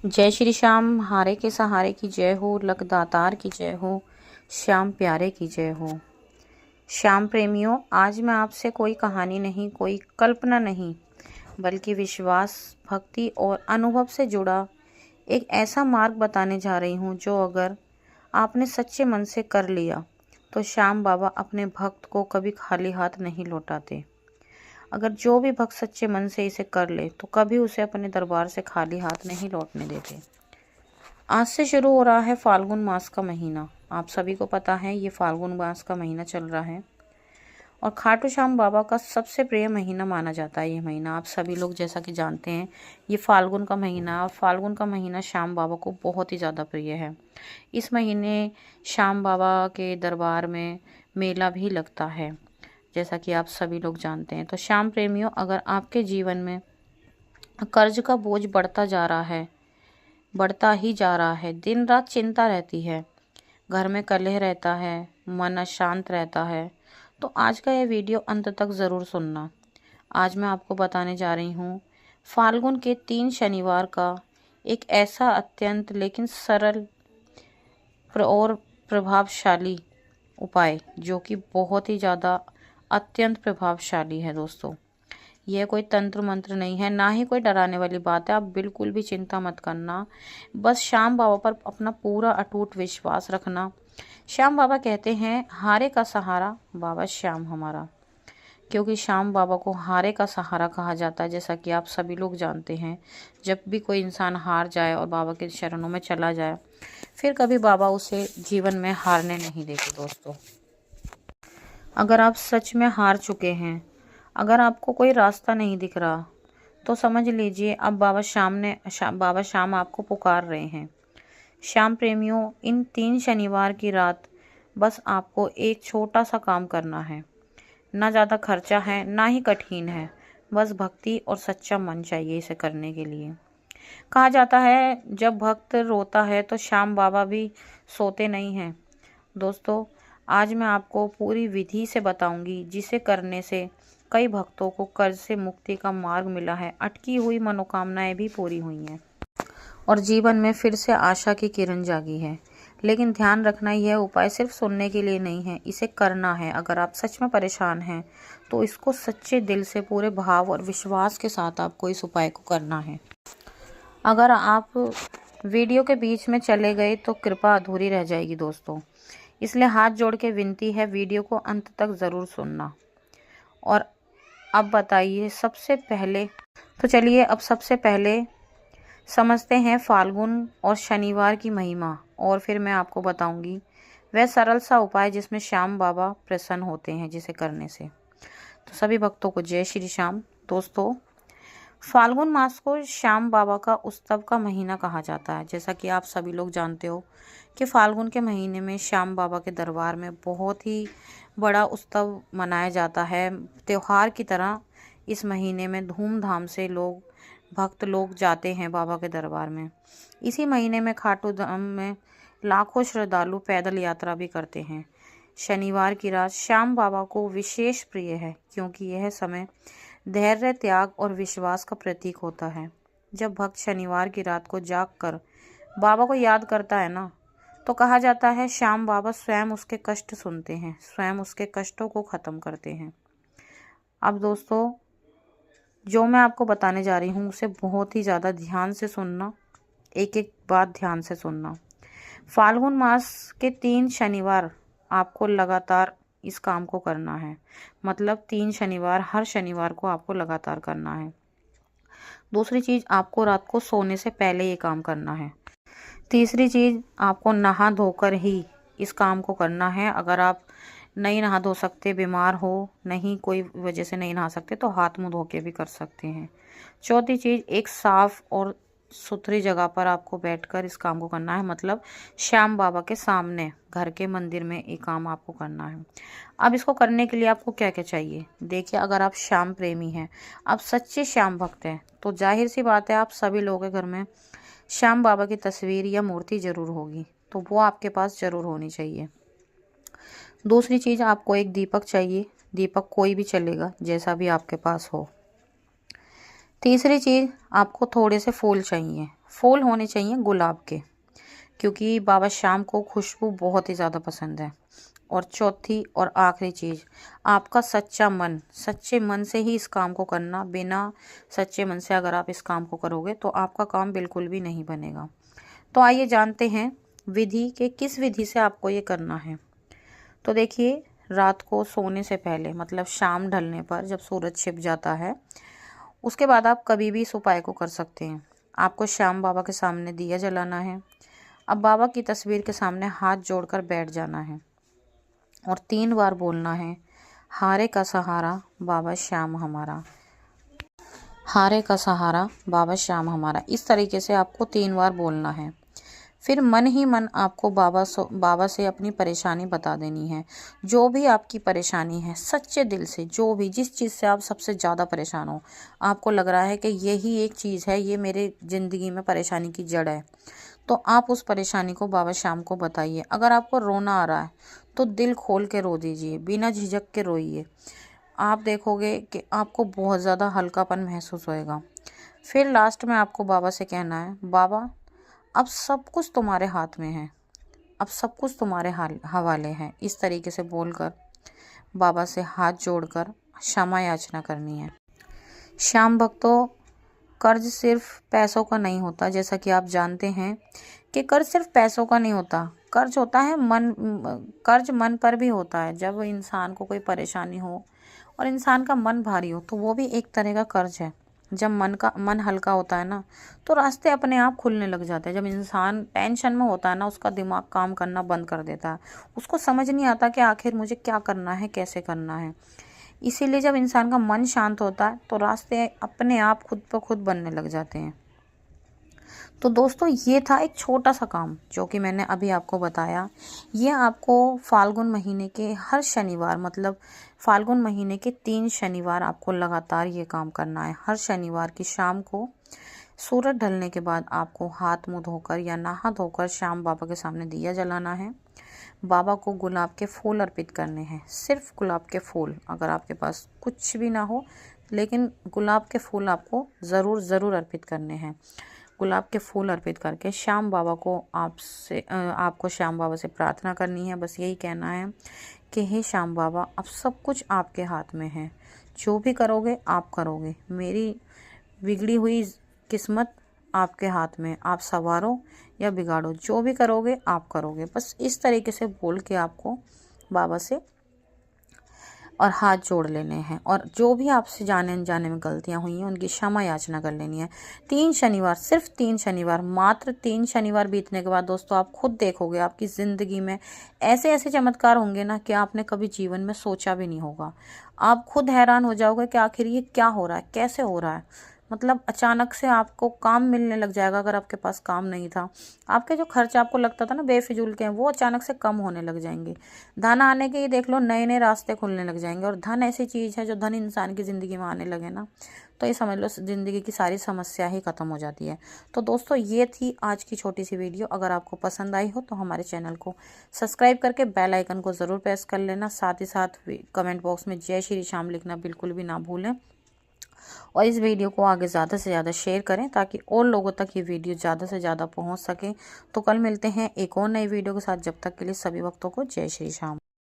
जय श्री श्याम, हारे के सहारे की जय हो, लक दातार की जय हो, श्याम प्यारे की जय हो। श्याम प्रेमियों, आज मैं आपसे कोई कहानी नहीं, कोई कल्पना नहीं, बल्कि विश्वास, भक्ति और अनुभव से जुड़ा एक ऐसा मार्ग बताने जा रही हूँ जो अगर आपने सच्चे मन से कर लिया तो श्याम बाबा अपने भक्त को कभी खाली हाथ नहीं लौटाते। अगर जो भी भक्त सच्चे मन से इसे कर ले तो कभी उसे अपने दरबार से खाली हाथ नहीं लौटने देते। आज से शुरू हो रहा है फाल्गुन मास का महीना। आप सभी को पता है ये फाल्गुन मास का महीना चल रहा है और खाटू श्याम बाबा का सबसे प्रिय महीना माना जाता है। ये महीना आप सभी लोग जैसा कि जानते हैं, ये फाल्गुन का महीना, और फाल्गुन का महीना श्याम बाबा को बहुत ही ज़्यादा प्रिय है। इस महीने श्याम बाबा के दरबार में मेला भी लगता है, जैसा कि आप सभी लोग जानते हैं। तो श्याम प्रेमियों, अगर आपके जीवन में कर्ज का बोझ बढ़ता जा रहा है, बढ़ता ही जा रहा है, दिन रात चिंता रहती है, घर में कलह रहता है, मन अशांत रहता है, तो आज का ये वीडियो अंत तक ज़रूर सुनना। आज मैं आपको बताने जा रही हूँ फाल्गुन के 3 शनिवार का एक ऐसा अत्यंत लेकिन सरल और प्रभावशाली उपाय, जो कि बहुत ही ज़्यादा अत्यंत प्रभावशाली है। दोस्तों, यह कोई तंत्र मंत्र नहीं है, ना ही कोई डराने वाली बात है। आप बिल्कुल भी चिंता मत करना, बस श्याम बाबा पर अपना पूरा अटूट विश्वास रखना। श्याम बाबा कहते हैं, हारे का सहारा बाबा श्याम हमारा, क्योंकि श्याम बाबा को हारे का सहारा कहा जाता है। जैसा कि आप सभी लोग जानते हैं, जब भी कोई इंसान हार जाए और बाबा के शरणों में चला जाए, फिर कभी बाबा उसे जीवन में हारने नहीं देते। दोस्तों, अगर आप सच में हार चुके हैं, अगर आपको कोई रास्ता नहीं दिख रहा, तो समझ लीजिए अब बाबा श्याम आपको पुकार रहे हैं। श्याम प्रेमियों, इन 3 शनिवार की रात बस आपको एक छोटा सा काम करना है। ना ज़्यादा खर्चा है, ना ही कठिन है, बस भक्ति और सच्चा मन चाहिए इसे करने के लिए। कहा जाता है, जब भक्त रोता है तो श्याम बाबा भी सोते नहीं हैं। दोस्तों, आज मैं आपको पूरी विधि से बताऊंगी, जिसे करने से कई भक्तों को कर्ज से मुक्ति का मार्ग मिला है, अटकी हुई मनोकामनाएं भी पूरी हुई हैं और जीवन में फिर से आशा की किरण जागी है। लेकिन ध्यान रखना, यह उपाय सिर्फ सुनने के लिए नहीं है, इसे करना है। अगर आप सच में परेशान हैं तो इसको सच्चे दिल से, पूरे भाव और विश्वास के साथ आपको इस उपाय को करना है। अगर आप वीडियो के बीच में चले गए तो कृपा अधूरी रह जाएगी दोस्तों, इसलिए हाथ जोड़ के विनती है, वीडियो को अंत तक ज़रूर सुनना। और अब बताइए, सबसे पहले समझते हैं फाल्गुन और शनिवार की महिमा, और फिर मैं आपको बताऊंगी वह सरल सा उपाय जिसमें श्याम बाबा प्रसन्न होते हैं, जिसे करने से। तो सभी भक्तों को जय श्री श्याम। दोस्तों, फाल्गुन मास को श्याम बाबा का उत्सव का महीना कहा जाता है। जैसा कि आप सभी लोग जानते हो कि फाल्गुन के महीने में श्याम बाबा के दरबार में बहुत ही बड़ा उत्सव मनाया जाता है। त्योहार की तरह इस महीने में धूमधाम से भक्त लोग जाते हैं बाबा के दरबार में। इसी महीने में खाटू धाम में लाखों श्रद्धालु पैदल यात्रा भी करते हैं। शनिवार की रात श्याम बाबा को विशेष प्रिय है, क्योंकि यह समय धैर्य, त्याग और विश्वास का प्रतीक होता है। जब भक्त शनिवार की रात को जाग कर बाबा को याद करता है ना, तो कहा जाता है श्याम बाबा स्वयं उसके कष्ट सुनते हैं, स्वयं उसके कष्टों को खत्म करते हैं। अब दोस्तों, जो मैं आपको बताने जा रही हूँ उसे बहुत ही ज़्यादा ध्यान से सुनना, एक एक बात ध्यान से सुनना। फाल्गुन मास के 3 शनिवार आपको लगातार इस काम को करना है, मतलब 3 शनिवार, हर शनिवार को आपको लगातार करना है। दूसरी चीज़, आपको रात को सोने से पहले ये काम करना है। तीसरी चीज़, आपको नहा धोकर ही इस काम को करना है। अगर आप नहीं नहा धो सकते, बीमार हो, नहीं कोई वजह से नहीं नहा सकते, तो हाथ मुंह धो के भी कर सकते हैं। चौथी चीज़, एक साफ और सुथरी जगह पर आपको बैठकर इस काम को करना है, मतलब श्याम बाबा के सामने घर के मंदिर में ये काम आपको करना है। अब इसको करने के लिए आपको क्या क्या चाहिए, देखिए। अगर आप श्याम प्रेमी हैं, आप सच्चे श्याम भक्त हैं, तो जाहिर सी बात है आप सभी लोगों के घर में श्याम बाबा की तस्वीर या मूर्ति ज़रूर होगी, तो वो आपके पास ज़रूर होनी चाहिए। दूसरी चीज़, आपको एक दीपक चाहिए। दीपक कोई भी चलेगा, जैसा भी आपके पास हो। तीसरी चीज़, आपको थोड़े से फूल चाहिए। फूल होने चाहिए गुलाब के, क्योंकि बाबा श्याम को खुशबू बहुत ही ज़्यादा पसंद है। और चौथी और आखिरी चीज़, आपका सच्चा मन, सच्चे मन से ही इस काम को करना। बिना सच्चे मन से अगर आप इस काम को करोगे तो आपका काम बिल्कुल भी नहीं बनेगा। तो आइए जानते हैं विधि के किस विधि से आपको ये करना है। तो देखिए, रात को सोने से पहले मतलब शाम ढलने पर जब सूरज छिप जाता है, उसके बाद आप कभी भी इस उपाय को कर सकते हैं। आपको श्याम बाबा के सामने दिया जलाना है। अब बाबा की तस्वीर के सामने हाथ जोड़कर बैठ जाना है और 3 बार बोलना है, हारे का सहारा बाबा श्याम हमारा, हारे का सहारा बाबा श्याम हमारा। इस तरीके से आपको 3 बार बोलना है। फिर मन ही मन आपको बाबा से अपनी परेशानी बता देनी है। जो भी आपकी परेशानी है, सच्चे दिल से, जो भी जिस चीज़ से आप सबसे ज़्यादा परेशान हो, आपको लग रहा है कि यही एक चीज़ है, ये मेरे ज़िंदगी में परेशानी की जड़ है, तो आप उस परेशानी को बाबा श्याम को बताइए। अगर आपको रोना आ रहा है तो दिल खोल के रो दीजिए, बिना झिझक के रोइए। आप देखोगे कि आपको बहुत ज़्यादा हल्कापन महसूस होएगा। फिर लास्ट में आपको बाबा से कहना है, बाबा अब सब कुछ तुम्हारे हाथ में है, अब सब कुछ तुम्हारे हवाले हैं। इस तरीके से बोलकर बाबा से हाथ जोड़कर क्षमा याचना करनी है। श्याम भक्तों, कर्ज सिर्फ पैसों का नहीं होता। जैसा कि आप जानते हैं कि कर्ज सिर्फ पैसों का नहीं होता, कर्ज होता है कर्ज मन पर भी होता है। जब इंसान को कोई परेशानी हो और इंसान का मन भारी हो तो वो भी एक तरह का कर्ज है। जब मन हल्का होता है ना, तो रास्ते अपने आप खुलने लग जाते हैं। जब इंसान टेंशन में होता है ना, उसका दिमाग काम करना बंद कर देता है, उसको समझ नहीं आता कि आखिर मुझे क्या करना है, कैसे करना है। इसीलिए जब इंसान का मन शांत होता है तो रास्ते अपने आप खुद ब खुद बनने लग जाते हैं। तो दोस्तों, ये था एक छोटा सा काम जो कि मैंने अभी आपको बताया। ये आपको फाल्गुन महीने के हर शनिवार, मतलब फाल्गुन महीने के 3 शनिवार आपको लगातार ये काम करना है। हर शनिवार की शाम को सूरज ढलने के बाद आपको हाथ मुंह धोकर या नहा धोकर श्याम बाबा के सामने दिया जलाना है। बाबा को गुलाब के फूल अर्पित करने हैं, सिर्फ गुलाब के फूल। अगर आपके पास कुछ भी ना हो, लेकिन गुलाब के फूल आपको ज़रूर अर्पित करने हैं। गुलाब के फूल अर्पित करके श्याम बाबा को आपको श्याम बाबा से प्रार्थना करनी है। बस यही कहना है कि हे श्याम बाबा, अब सब कुछ आपके हाथ में है, जो भी करोगे आप करोगे। मेरी बिगड़ी हुई किस्मत आपके हाथ में, आप संवारो या बिगाड़ो, जो भी करोगे आप करोगे। बस इस तरीके से बोल के आपको बाबा से और हाथ जोड़ लेने हैं, और जो भी आपसे जाने अनजाने में गलतियां हुई हैं उनकी क्षमा याचना कर लेनी है। 3 शनिवार, सिर्फ 3 शनिवार, मात्र 3 शनिवार बीतने के बाद दोस्तों आप खुद देखोगे आपकी ज़िंदगी में ऐसे ऐसे चमत्कार होंगे ना कि आपने कभी जीवन में सोचा भी नहीं होगा। आप खुद हैरान हो जाओगे कि आखिर ये क्या हो रहा है, कैसे हो रहा है। मतलब अचानक से आपको काम मिलने लग जाएगा। अगर आपके पास काम नहीं था, आपके जो खर्च आपको लगता था ना बेफिजूल के हैं, वो अचानक से कम होने लग जाएंगे। धन आने के, ये देख लो, नए नए रास्ते खुलने लग जाएंगे। और धन ऐसी चीज़ है, जो धन इंसान की ज़िंदगी में आने लगे ना, तो ये समझ लो ज़िंदगी की सारी समस्या ही ख़त्म हो जाती है। तो दोस्तों, ये थी आज की छोटी सी वीडियो। अगर आपको पसंद आई हो तो हमारे चैनल को सब्सक्राइब करके बेल आइकन को ज़रूर प्रेस कर लेना। साथ ही साथ कमेंट बॉक्स में जय श्री श्याम लिखना बिल्कुल भी ना भूलें। और इस वीडियो को आगे ज़्यादा से ज़्यादा शेयर करें ताकि और लोगों तक ये वीडियो ज़्यादा से ज़्यादा पहुंच सके। तो कल मिलते हैं एक और नई वीडियो के साथ। जब तक के लिए सभी भक्तों को जय श्री श्याम।